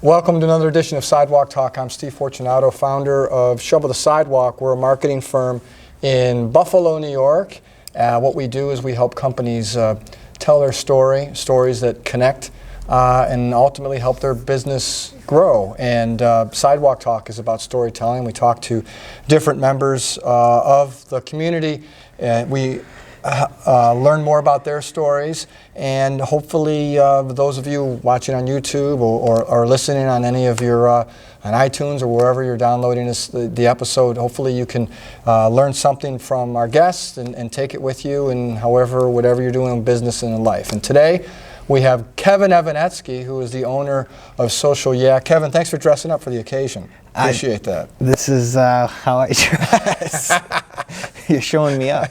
Welcome to another edition of Sidewalk Talk. I'm Steve Fortunato, founder of Shovel the Sidewalk. We're a marketing firm in Buffalo, New York. What we do is we help companies tell their stories that connect, and ultimately help their business grow. And Sidewalk Talk is about storytelling. We talk to different members of the community. We learn more about their stories, and hopefully those of you watching on YouTube or listening on any of your on iTunes or wherever you're downloading the episode, hopefully you can learn something from our guests and take it with you in whatever you're doing in business and in life. And today we have Kevin Evanetski, who is the owner of Social Yeah. Kevin, thanks for dressing up for the occasion. Appreciate that. This is how I dress. You're showing me up.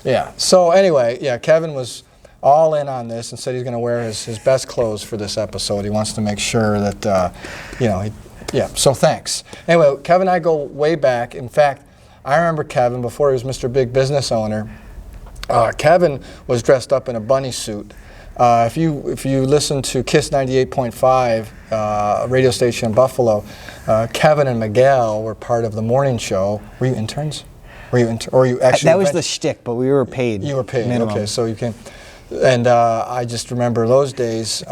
Yeah. So anyway, Kevin was all in on this and said he's going to wear his best clothes for this episode. He wants to make sure that, So thanks. Anyway, Kevin and I go way back. In fact, I remember Kevin before he was Mr. Big Business Owner. Kevin was dressed up in a bunny suit. If you listen to Kiss 98.5, radio station in Buffalo, Kevin and Miguel were part of the morning show. Were you interns? Or you actually? That was the shtick, but we were paid. You were paid. Minimum. Okay, so you came, and I just remember those days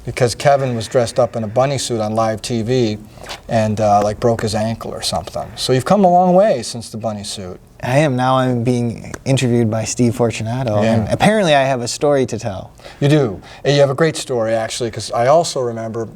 because Kevin was dressed up in a bunny suit on live TV, and like broke his ankle or something. So you've come a long way since the bunny suit. I am. Now I'm being interviewed by Steve Fortunato, Yeah. and apparently I have a story to tell. You do. And you have a great story, actually, because I also remember,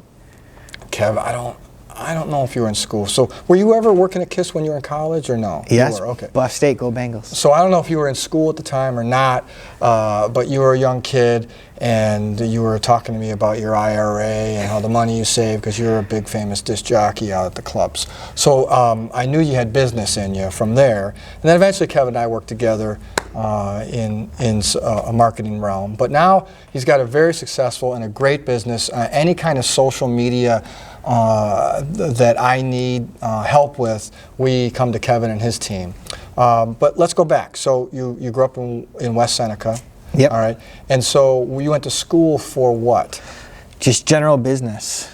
Kev, I don't know if you were in school. So were you ever working at KISS when you were in college or no? Yes. You were, okay. Buff State, go Bengals. So I don't know if you were in school at the time or not, but you were a young kid and you were talking to me about your IRA and how the money you saved because you were a big famous disc jockey out at the clubs. So I knew you had business in you from there. And then eventually Kevin and I worked together in a marketing realm. But now he's got a very successful and a great business. Any kind of social media that I need help with, we come to Kevin and his team. But let's go back. So you grew up in West Seneca. Yep. All right. And so you went to school for what? Just general business.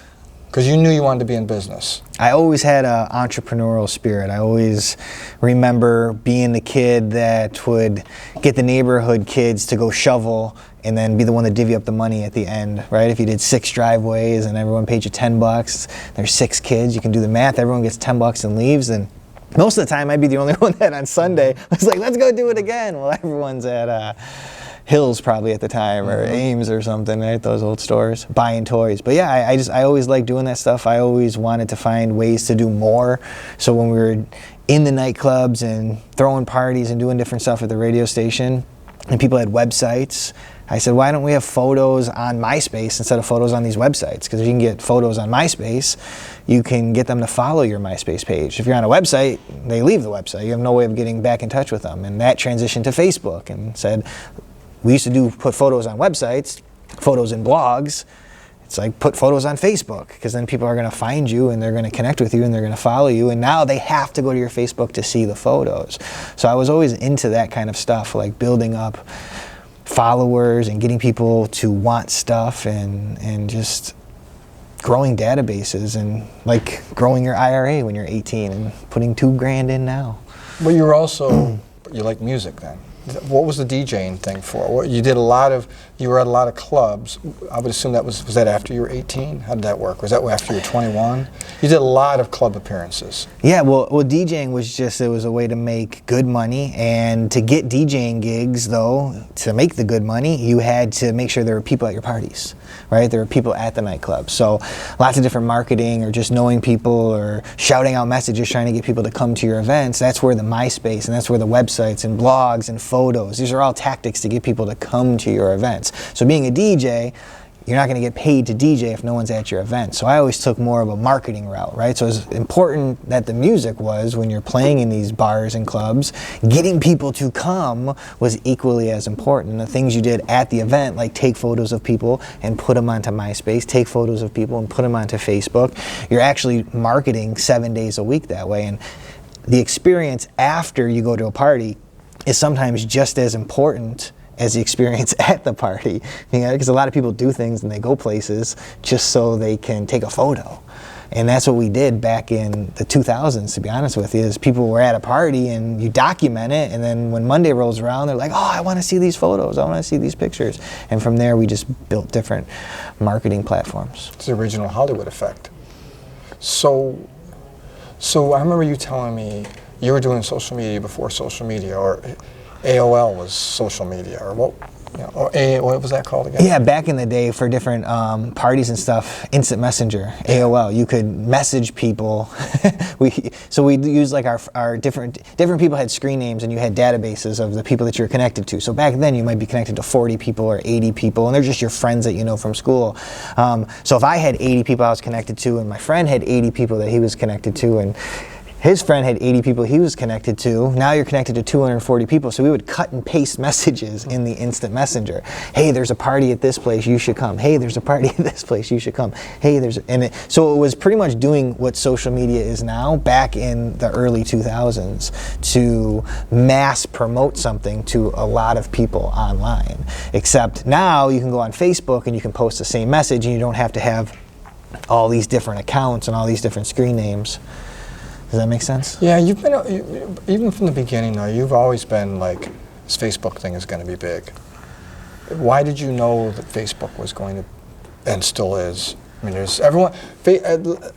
Because you knew you wanted to be in business. I always had an entrepreneurial spirit. I always remember being the kid that would get the neighborhood kids to go shovel and then be the one to divvy up the money at the end, right? If you did 6 driveways and everyone paid you $10, there's 6 kids, you can do the math, everyone gets $10 and leaves, and most of the time I'd be the only one that on Sunday was like, let's go do it again. Well, everyone's at Hills probably at the time, or Ames or something, right? Those old stores, buying toys. But yeah, I always liked doing that stuff. I always wanted to find ways to do more. So when we were in the nightclubs and throwing parties and doing different stuff at the radio station, and people had websites, I said, why don't we have photos on MySpace instead of photos on these websites? Because if you can get photos on MySpace, you can get them to follow your MySpace page. If you're on a website, they leave the website. You have no way of getting back in touch with them. And that transitioned to Facebook and said, we used to put photos on websites, photos in blogs. It's like put photos on Facebook, because then people are going to find you and they're going to connect with you and they're going to follow you, and now they have to go to your Facebook to see the photos. So I was always into that kind of stuff, like building up followers and getting people to want stuff and just growing databases and like growing your IRA when you're 18 and putting $2,000 in now. Well, you were also, you like music then. What was the DJing thing for? You did you were at a lot of clubs. I would assume was that after you were 18? How did that work? Was that after you were 21? You did a lot of club appearances. Yeah, well, DJing was it was a way to make good money, and to get DJing gigs, though, to make the good money, you had to make sure there were people at your parties, right? There were people at the nightclub. So lots of different marketing, or just knowing people, or shouting out messages, trying to get people to come to your events. That's where the MySpace, and that's where the websites and blogs and photos, these are all tactics to get people to come to your events. So being a DJ, you're not going to get paid to DJ if no one's at your event. So I always took more of a marketing route, right? So as important that the music was when you're playing in these bars and clubs, getting people to come was equally as important. The things you did at the event, like take photos of people and put them onto MySpace, take photos of people and put them onto Facebook, you're actually marketing 7 days a week that way. And the experience after you go to a party is sometimes just as important as the experience at the party. Because a lot of people do things and they go places just so they can take a photo. And that's what we did back in the 2000s, to be honest with you, is people were at a party and you document it, and then when Monday rolls around, they're like, oh, I want to see these photos, I want to see these pictures. And from there, we just built different marketing platforms. It's the original Hollywood effect. So I remember you telling me you were doing social media before social media, or AOL was social media, or what? What was that called again? Yeah, back in the day for different parties and stuff, instant messenger, AOL. You could message people. So we'd use like our different people had screen names, and you had databases of the people that you were connected to. So back then you might be connected to 40 people or 80 people, and they're just your friends that you know from school. So if I had 80 people I was connected to, and my friend had 80 people that he was connected to, and his friend had 80 people he was connected to. Now you're connected to 240 people. So we would cut and paste messages in the instant messenger. Hey, there's a party at this place, you should come. Hey, there's a party at this place, you should come. Hey, so it was pretty much doing what social media is now back in the early 2000s to mass promote something to a lot of people online. Except now you can go on Facebook and you can post the same message, and you don't have to have all these different accounts and all these different screen names. Does that make sense? Yeah, you've been, even from the beginning though, you've always been like, this Facebook thing is going to be big. Why did you know that Facebook was going to, and still is? I mean, there's everyone,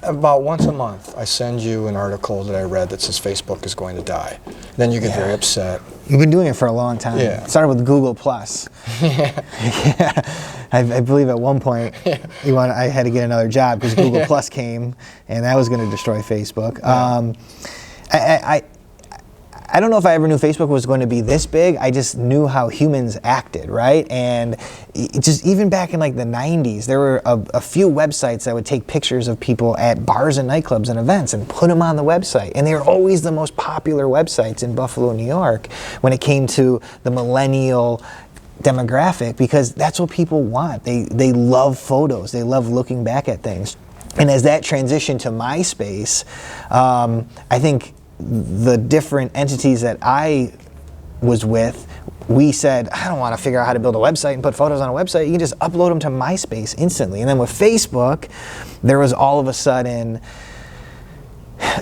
about once a month, I send you an article that I read that says Facebook is going to die. Then you get very upset. You've been doing it for a long time. Yeah. It started with Google Plus. Yeah. Yeah. I believe at one point I had to get another job because Google Plus came, and that was going to destroy Facebook. I don't know if I ever knew Facebook was going to be this big. I just knew how humans acted, right? And just even back in like the 90s, there were a few websites that would take pictures of people at bars and nightclubs and events and put them on the website. And they were always the most popular websites in Buffalo, New York when it came to the millennial demographic, because that's what people want. They love photos. They love looking back at things. And as that transitioned to MySpace, I think the different entities that I was with, we said, I don't want to figure out how to build a website and put photos on a website. You can just upload them to MySpace instantly. And then with Facebook, there was all of a sudden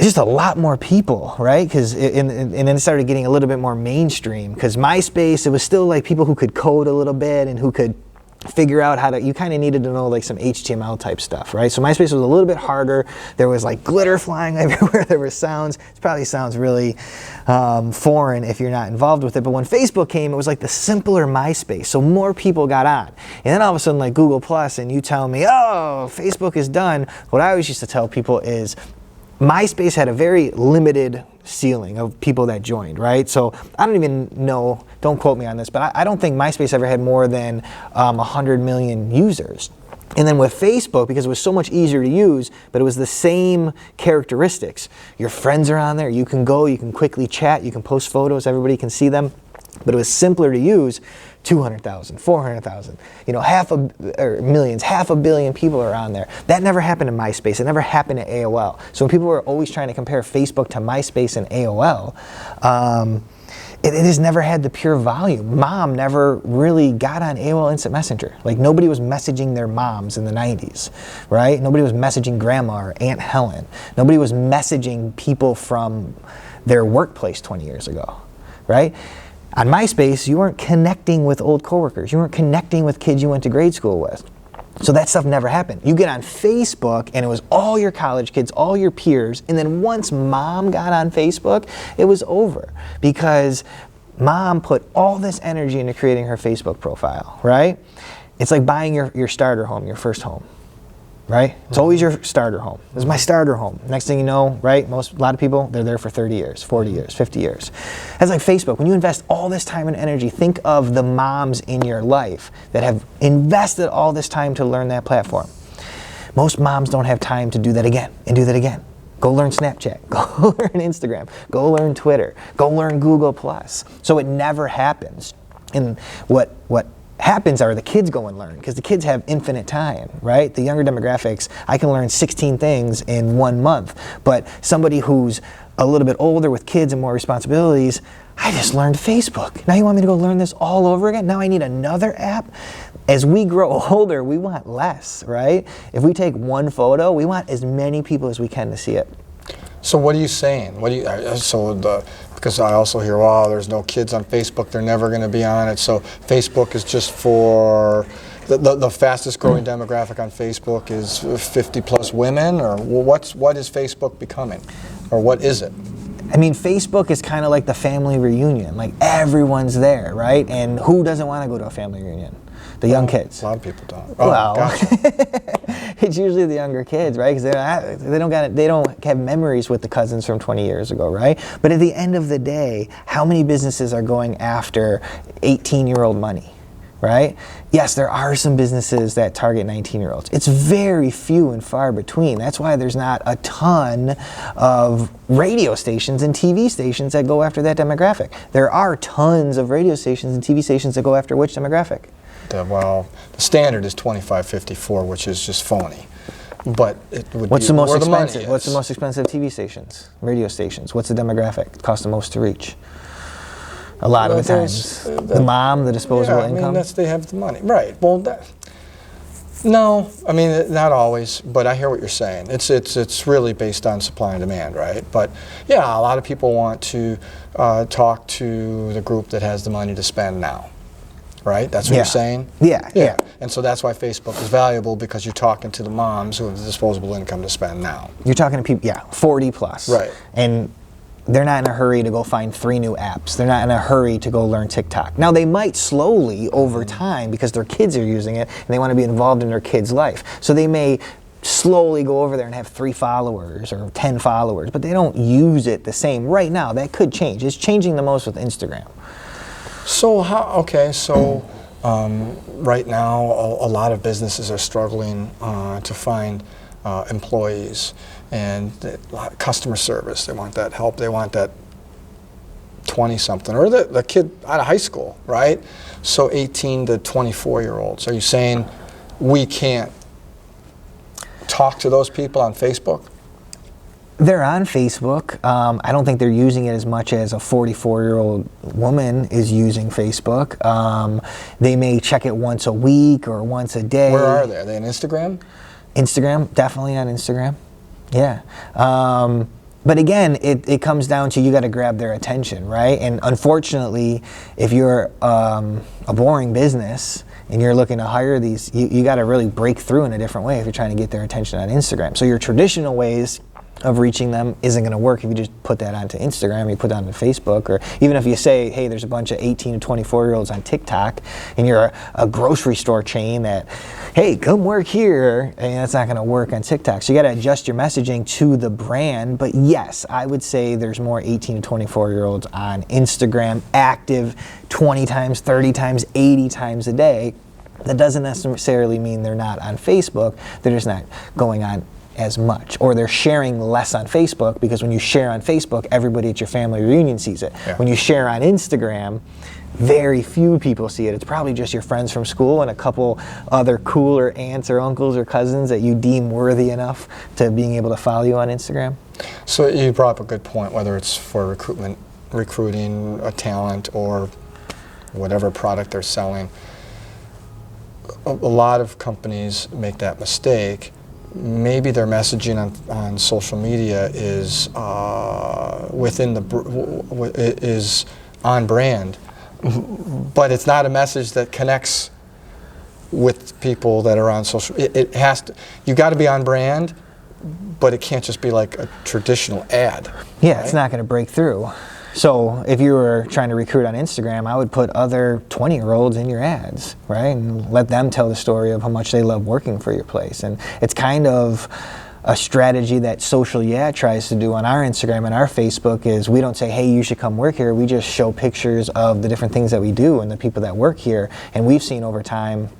just a lot more people, right? And then it started getting a little bit more mainstream, because MySpace, it was still like people who could code a little bit and who could figure out how to, you kind of needed to know like some HTML type stuff, right? So MySpace was a little bit harder. There was like glitter flying everywhere. There were sounds. It probably sounds really foreign if you're not involved with it. But when Facebook came, it was like the simpler MySpace. So more people got on. And then all of a sudden like Google Plus, and you tell me, oh, Facebook is done. What I always used to tell people is MySpace had a very limited ceiling of people that joined, right? So I don't even know, don't quote me on this, but I don't think MySpace ever had more than 100 million users. And then with Facebook, because it was so much easier to use, but it was the same characteristics. Your friends are on there, you can go, you can quickly chat, you can post photos, everybody can see them. But it was simpler to use. 200,000, 400,000, half a billion people are on there. That never happened in MySpace. It never happened at AOL. So when people were always trying to compare Facebook to MySpace and AOL, it has never had the pure volume. Mom never really got on AOL Instant Messenger. Like, nobody was messaging their moms in the 90s, right? Nobody was messaging grandma or Aunt Helen. Nobody was messaging people from their workplace 20 years ago, right? On MySpace, you weren't connecting with old coworkers. You weren't connecting with kids you went to grade school with. So that stuff never happened. You get on Facebook, and it was all your college kids, all your peers, and then once mom got on Facebook, it was over, because mom put all this energy into creating her Facebook profile, right? It's like buying your starter home, your first home, right? It's always your starter home. This is my starter home. Next thing you know, right, a lot of people, they're there for 30 years, 40 years, 50 years. That's like Facebook. When you invest all this time and energy, think of the moms in your life that have invested all this time to learn that platform. Most moms don't have time to do that again and do that again. Go learn Snapchat, go learn Instagram, go learn Twitter, go learn Google+. So it never happens. And what happens are the kids go and learn, because the kids have infinite time, right? The younger demographics, I can learn 16 things in 1 month, but somebody who's a little bit older with kids and more responsibilities, I just learned Facebook. Now you want me to go learn this all over again? Now I need another app? As we grow older, we want less, right? If we take one photo, we want as many people as we can to see it. So what are you saying? Because I also hear, oh, there's no kids on Facebook, they're never going to be on it, so Facebook is just for, the fastest growing demographic on Facebook is 50 plus women, or what is Facebook becoming? Or what is it? I mean, Facebook is kind of like the family reunion. Like, everyone's there, right? And who doesn't want to go to a family reunion? The young kids. A lot of people don't. Oh, Well, gotcha. it's usually the younger kids, right? Because they don't have memories with the cousins from 20 years ago, right? But at the end of the day, how many businesses are going after 18-year-old money, right? Yes, there are some businesses that target 19-year-olds. It's very few and far between. That's why there's not a ton of radio stations and TV stations that go after that demographic. There are tons of radio stations and TV stations that go after which demographic? Well, the standard is 25-54, which is just phony. But it would What's be the most where the money expensive? is. What's the most expensive TV stations, radio stations? What's the demographic? It costs the most to reach. A lot of the times, the mom, the disposable income. They have the money, right? Well, no, I mean not always, but I hear what you're saying. It's really based on supply and demand, right? But yeah, a lot of people want to talk to the group that has the money to spend now. Right? That's what you're saying? Yeah. And so that's why Facebook is valuable, because you're talking to the moms who have the disposable income to spend now. You're talking to people, 40 plus. Right. And they're not in a hurry to go find 3 new apps. They're not in a hurry to go learn TikTok. Now, they might slowly, over time, because their kids are using it, and they want to be involved in their kids' life. So they may slowly go over there and have 3 followers or 10 followers, but they don't use it the same. Right now, that could change. It's changing the most with Instagram. So right now, a lot of businesses are struggling to find employees and customer service. They want that help. They want that 20-something, or the kid out of high school, right? So 18 to 24-year-olds. Are you saying we can't talk to those people on Facebook? They're on Facebook. I don't think they're using it as much as a 44-year-old woman is using Facebook. They may check it once a week or once a day. Where are they? Are they on Instagram? Instagram, definitely on Instagram. Yeah. But again, it comes down to you got to grab their attention, right? And unfortunately, if you're a boring business and you're looking to hire these, you got to really break through in a different way if you're trying to get their attention on Instagram. So your traditional ways of reaching them isn't going to work if you just put that onto Instagram, or you put that onto Facebook, or even if you say, hey, there's a bunch of 18 to 24-year-olds on TikTok, and you're a grocery store chain that, hey, come work here, and that's not going to work on TikTok. So you got to adjust your messaging to the brand. But yes, I would say there's more 18 to 24-year-olds on Instagram, active 20 times, 30 times, 80 times a day. That doesn't necessarily mean they're not on Facebook. They're just not going on as much, or they're sharing less on Facebook, because when you share on Facebook, everybody at your family reunion sees it. Yeah. When you share on Instagram, very few people see it. It's probably just your friends from school and a couple other cooler aunts or uncles or cousins that you deem worthy enough to being able to follow you on Instagram. So you brought up a good point, whether it's for recruiting a talent, or whatever product they're selling. A lot of companies make that mistake. Maybe their messaging on social media is is on brand, but it's not a message that connects with people that are on social. It has to. You got to be on brand, but it can't just be like a traditional ad. Yeah, right? It's not going to break through. So if you were trying to recruit on Instagram, I would put other 20-year-olds in your ads, right? And let them tell the story of how much they love working for your place. And it's kind of a strategy that Social Yeah tries to do on our Instagram and our Facebook. Is we don't say, hey, you should come work here. We just show pictures of the different things that we do and the people that work here. And we've seen over time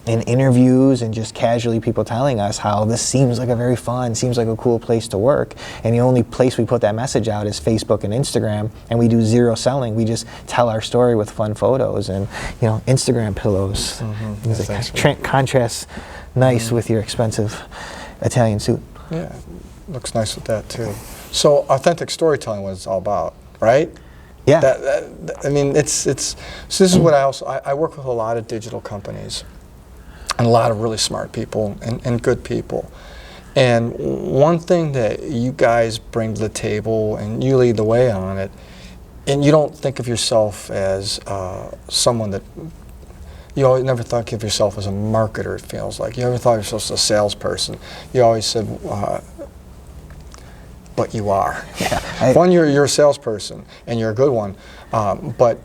in interviews and just casually people telling us how this seems like a very fun, seems like a cool place to work. And the only place we put that message out is Facebook and Instagram, and we do zero selling. We just tell our story with fun photos and, Instagram pillows. Mm-hmm. Things like contrasts nice with your expensive Italian suit. Yeah, looks nice with that too. So authentic storytelling was all about, right? Yeah. I mean, so this is what I work with a lot of digital companies and a lot of really smart people and good people. And one thing that you guys bring to the table, and you lead the way on it, and you don't think of yourself as someone that, you always never thought of yourself as a marketer, it feels like. You never thought of yourself as a salesperson. You always said, but you are. Yeah, One, you're a salesperson, and you're a good one, but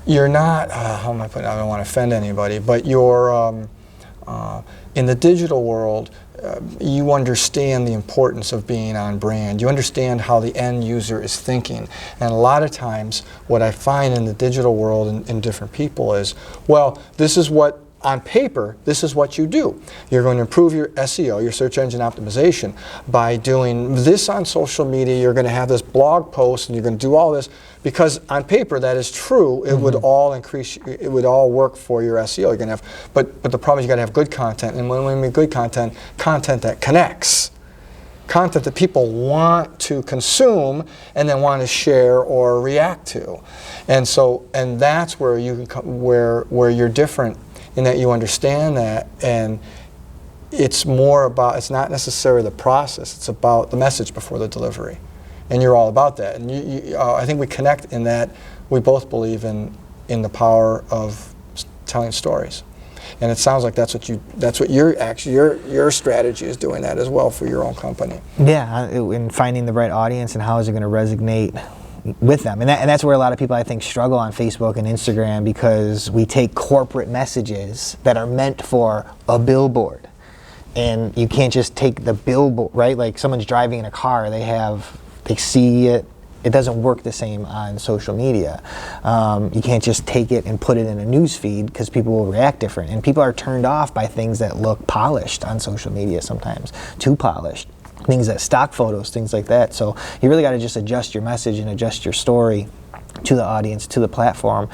you're not, how am I putting it? I don't want to offend anybody, but you're, in the digital world, you understand the importance of being on brand. You understand how the end user is thinking. And a lot of times, what I find in the digital world and in different people is, well, this is what, on paper, this is what you do. You're going to improve your SEO, your search engine optimization, by doing this on social media. You're going to have this blog post, and you're going to do all this, because on paper that is true. It would all increase. It would all work for your SEO. You're going to have, but the problem is you got to have good content, and when we make good content, content that connects, content that people want to consume and then want to share or react to, and that's where you can where you're different, in that you understand that, and it's more about, it's not necessarily the process, it's about the message before the delivery. And you're all about that. And I think we connect in that we both believe in the power of telling stories. And it sounds like that's what your strategy is doing that as well for your own company. Yeah, in finding the right audience and how is it going to resonate with them. And that's where a lot of people, I think, struggle on Facebook and Instagram, because we take corporate messages that are meant for a billboard. And you can't just take the billboard, right? Like someone's driving in a car, they see it. It doesn't work the same on social media. You can't just take it and put it in a news feed, because people will react different. And people are turned off by things that look polished on social media sometimes, too polished. Things that stock photos, things like that. So you really got to just adjust your message and adjust your story to the audience, to the platform,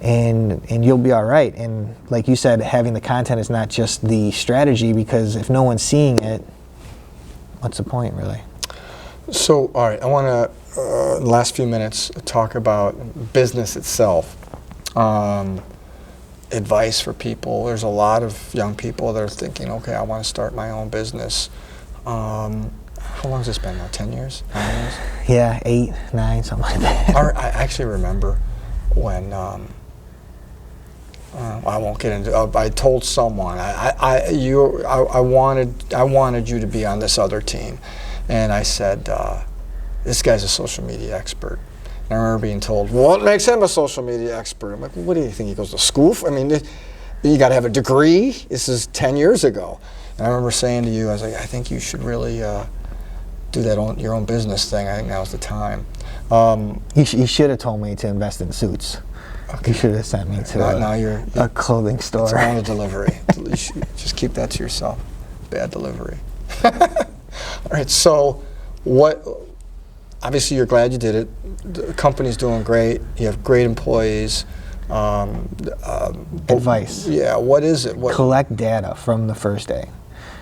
and you'll be all right. And like you said, having the content is not just the strategy, because if no one's seeing it, what's the point, really? So, all right, I want to, in the last few minutes, talk about business itself. Advice for people. There's a lot of young people that are thinking, okay, I want to start my own business. How long has this been now? 10 years? 9 years? Yeah, 8, 9, something like that. I actually remember when, I won't get into, I told someone, I wanted you to be on this other team. And I said, this guy's a social media expert. And I remember being told, well, what makes him a social media expert? I'm like, well, what do you think? He goes to school? I mean, you got to have a degree? This is 10 years ago. And I remember saying to you, I was like, I think you should really do that your own business thing. I think now's the time. You should have told me to invest in suits. Okay. You should have sent me to a clothing store. It's on a delivery. You should just keep that to yourself. Bad delivery. All right, so obviously you're glad you did it. The company's doing great. You have great employees. Advice. Yeah, what is it? Collect data from the first day.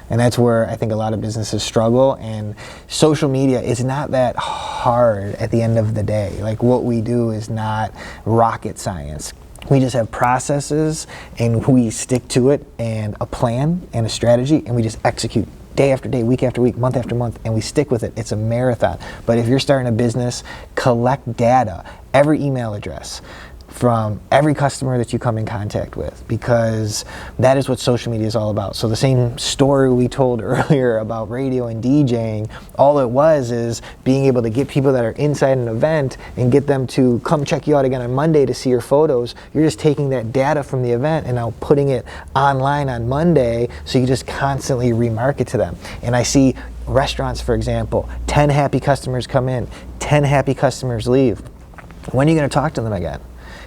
And that's where I think a lot of businesses struggle. And social media is not that hard at the end of the day. Like, what we do is not rocket science. We just have processes, and we stick to it, and a plan and a strategy, and we just execute day after day, week after week, month after month, and we stick with it. It's a marathon. But if you're starting a business, collect data, every email address, from every customer that you come in contact with, because that is what social media is all about. So the same story we told earlier about radio and DJing, all it was is being able to get people that are inside an event and get them to come check you out again on Monday to see your photos. You're just taking that data from the event and now putting it online on Monday, so you just constantly remarket to them. And I see restaurants, for example, 10 happy customers come in, 10 happy customers leave. When are you going to talk to them again?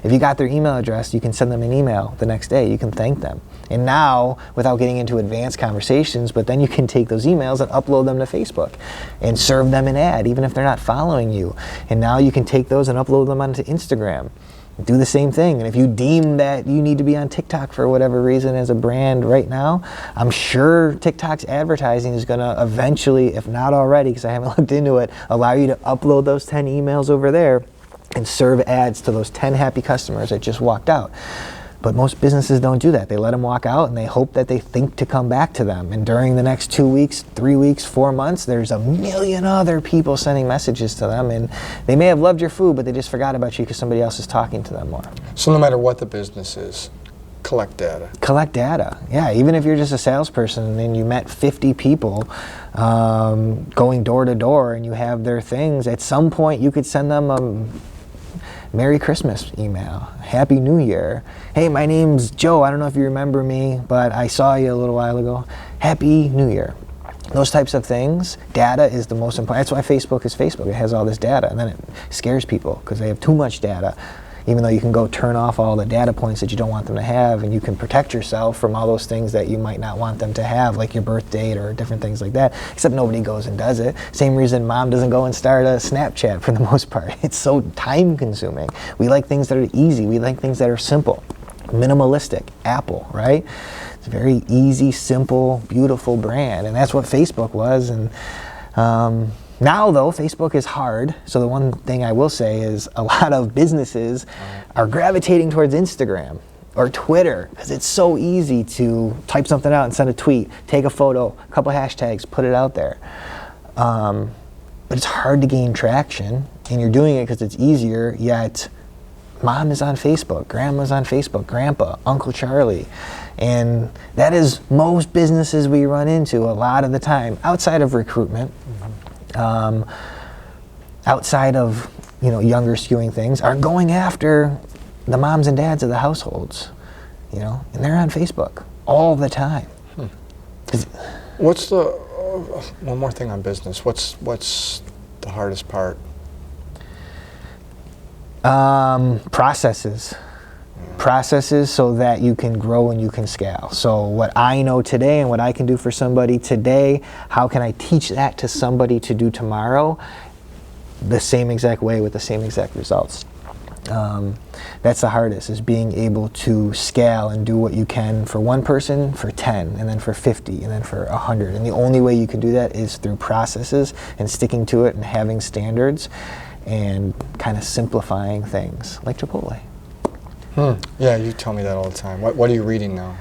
If you got their email address, you can send them an email the next day. You can thank them. And now, without getting into advanced conversations, but then you can take those emails and upload them to Facebook and serve them an ad, even if they're not following you. And now you can take those and upload them onto Instagram. Do the same thing. And if you deem that you need to be on TikTok for whatever reason as a brand right now, I'm sure TikTok's advertising is going to eventually, if not already, because I haven't looked into it, allow you to upload those 10 emails over there. and serve ads to those 10 happy customers that just walked out. But most businesses don't do that. They let them walk out and they hope that they think to come back to them. And during the next 2 weeks, 3 weeks, 4 months, there's a million other people sending messages to them. And they may have loved your food, but they just forgot about you because somebody else is talking to them more. So no matter what the business is, collect data. Collect data. Yeah, even if you're just a salesperson and you met 50 people going door to door and you have their things, at some point you could send them a Merry Christmas email, Happy New Year. Hey, my name's Joe. I don't know if you remember me, but I saw you a little while ago. Happy New Year. Those types of things, data is the most important. That's why Facebook is Facebook. It has all this data, and then it scares people because they have too much data. Even though you can go turn off all the data points that you don't want them to have, and you can protect yourself from all those things that you might not want them to have, like your birth date or different things like that, except nobody goes and does it. Same reason mom doesn't go and start a Snapchat for the most part. It's so time consuming. We like things that are easy. We like things that are simple. Minimalistic, Apple, right? It's a very easy, simple, beautiful brand, and that's what Facebook was. And now, though, Facebook is hard, so the one thing I will say is a lot of businesses are gravitating towards Instagram or Twitter because it's so easy to type something out and send a tweet, take a photo, a couple hashtags, put it out there. But it's hard to gain traction, and you're doing it because it's easier, yet mom is on Facebook, grandma's on Facebook, grandpa, Uncle Charlie. And that is most businesses we run into a lot of the time, outside of recruitment. Outside of younger skewing things, are going after the moms and dads of the households, and they're on Facebook all the time. What's the one more thing on business? What's the hardest part? Processes. Processes so that you can grow and you can scale. So what I know today and what I can do for somebody today, how can I teach that to somebody to do tomorrow the same exact way with the same exact results? That's the hardest, is being able to scale and do what you can for one person, for 10, and then for 50, and then for 100. And the only way you can do that is through processes and sticking to it and having standards and kind of simplifying things like Chipotle. Yeah, you tell me that all the time. What are you reading now?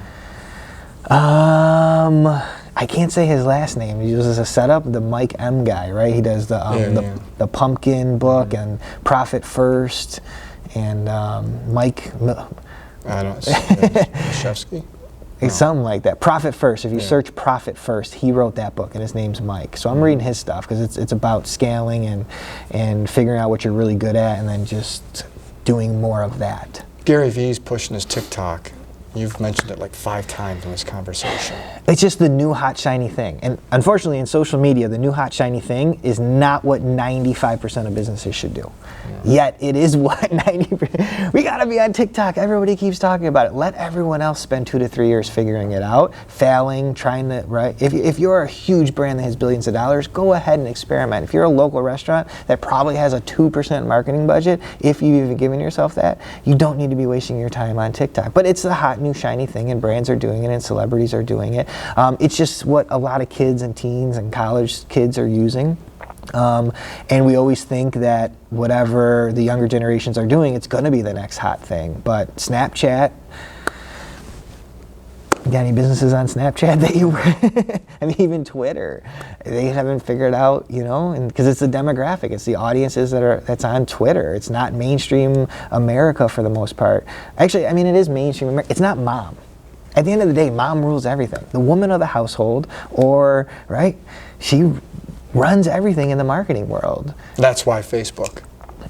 I can't say his last name. He uses a setup, the Mike M guy, right? He does the pumpkin book and Profit First, and Mike. I don't know. Mashevsky? It's something like that. Profit First. If you search Profit First, he wrote that book, and his name's Mike. So I'm reading his stuff because it's about scaling and figuring out what you're really good at, and then just doing more of that. Gary Vee's pushing his TikTok. You've mentioned it like 5 times in this conversation. It's just the new hot shiny thing. And unfortunately in social media, the new hot shiny thing is not what 95% of businesses should do. Yet it is what 90%. We gotta be on TikTok. Everybody keeps talking about it. Let everyone else spend 2 to 3 years figuring it out, failing, trying to, right? If you're a huge brand that has billions of dollars, go ahead and experiment. If you're a local restaurant that probably has a 2% marketing budget, if you've even given yourself that, you don't need to be wasting your time on TikTok. But it's the hot new shiny thing, and brands are doing it and celebrities are doing it. It's just what a lot of kids and teens and college kids are using. And we always think that whatever the younger generations are doing, it's going to be the next hot thing. But Snapchat, you got any businesses on Snapchat that you I mean, even Twitter, they haven't figured out, and because it's the demographic, it's the audiences that's on Twitter. It's not mainstream America for the most part. Actually, I mean, it is mainstream America. It's not mom. At the end of the day, mom rules everything. The woman of the household, right? She runs everything in the marketing world. That's why Facebook.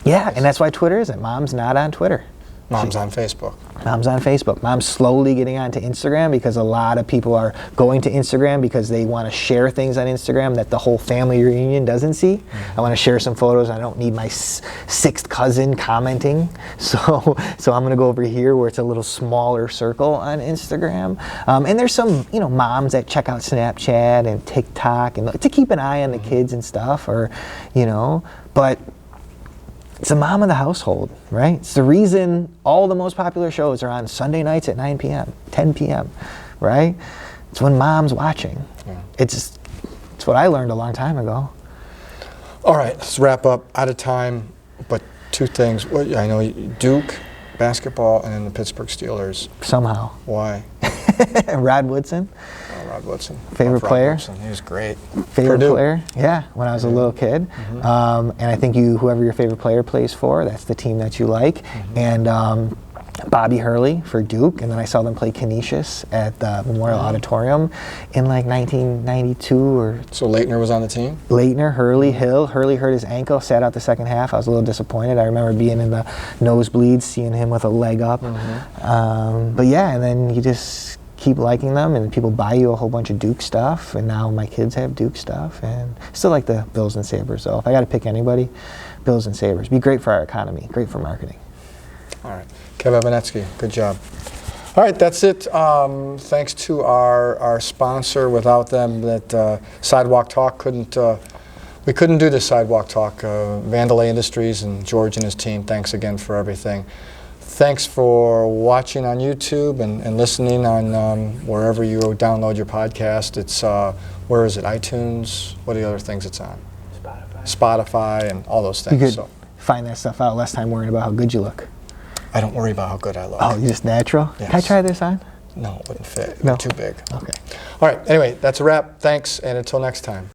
Yeah, and that's why Twitter isn't. Mom's not on Twitter. Mom's on Facebook. Mom's on Facebook. Mom's slowly getting onto Instagram because a lot of people are going to Instagram because they want to share things on Instagram that the whole family reunion doesn't see. I want to share some photos. I don't need my 6th cousin commenting. So I'm going to go over here where it's a little smaller circle on Instagram. And there's some, moms that check out Snapchat and TikTok and to keep an eye on the kids and stuff, but it's the mom of the household, right? It's the reason all the most popular shows are on Sunday nights at 9 p.m., 10 p.m., right? It's when mom's watching. Yeah. It's what I learned a long time ago. All right, let's wrap up. Out of time, but Two things. Well, I know Duke, basketball, and then the Pittsburgh Steelers. Somehow. Why? Rod Woodson. Oh, Rod Woodson. Favorite Love Rod player? Woodson. He was great. Favorite Purdue. player? Yeah, when I was a little kid. And I think whoever your favorite player plays for, that's the team that you like. And Bobby Hurley for Duke, and then I saw them play Canisius at the Memorial Auditorium in like 1992 or. So Leitner was on the team? Leitner, Hurley, Hill. Hurley hurt his ankle, sat out the second half. I was a little disappointed. I remember being in the nosebleeds, seeing him with a leg up. But yeah, and then you just keep liking them, and people buy you a whole bunch of Duke stuff, and now my kids have Duke stuff, and still like the Bills and Sabres though. If I got to pick anybody, Bills and Sabres. Be great for our economy, great for marketing. All right. Kev Evanetski, good job. All right, that's it. Thanks to our sponsor. Without them, that Sidewalk Talk we couldn't do this Sidewalk Talk. Vandalay Industries and George and his team, thanks again for everything. Thanks for watching on YouTube and listening on wherever you download your podcast. It's, where is it, iTunes? What are the other things it's on? Spotify and all those things. You could find that stuff out less time worrying about how good you look. I don't worry about how good I look. Oh, you're just natural? Yes. Can I try this on? No, it wouldn't fit. No. Too big. Okay. All right, anyway, that's a wrap. Thanks, and until next time.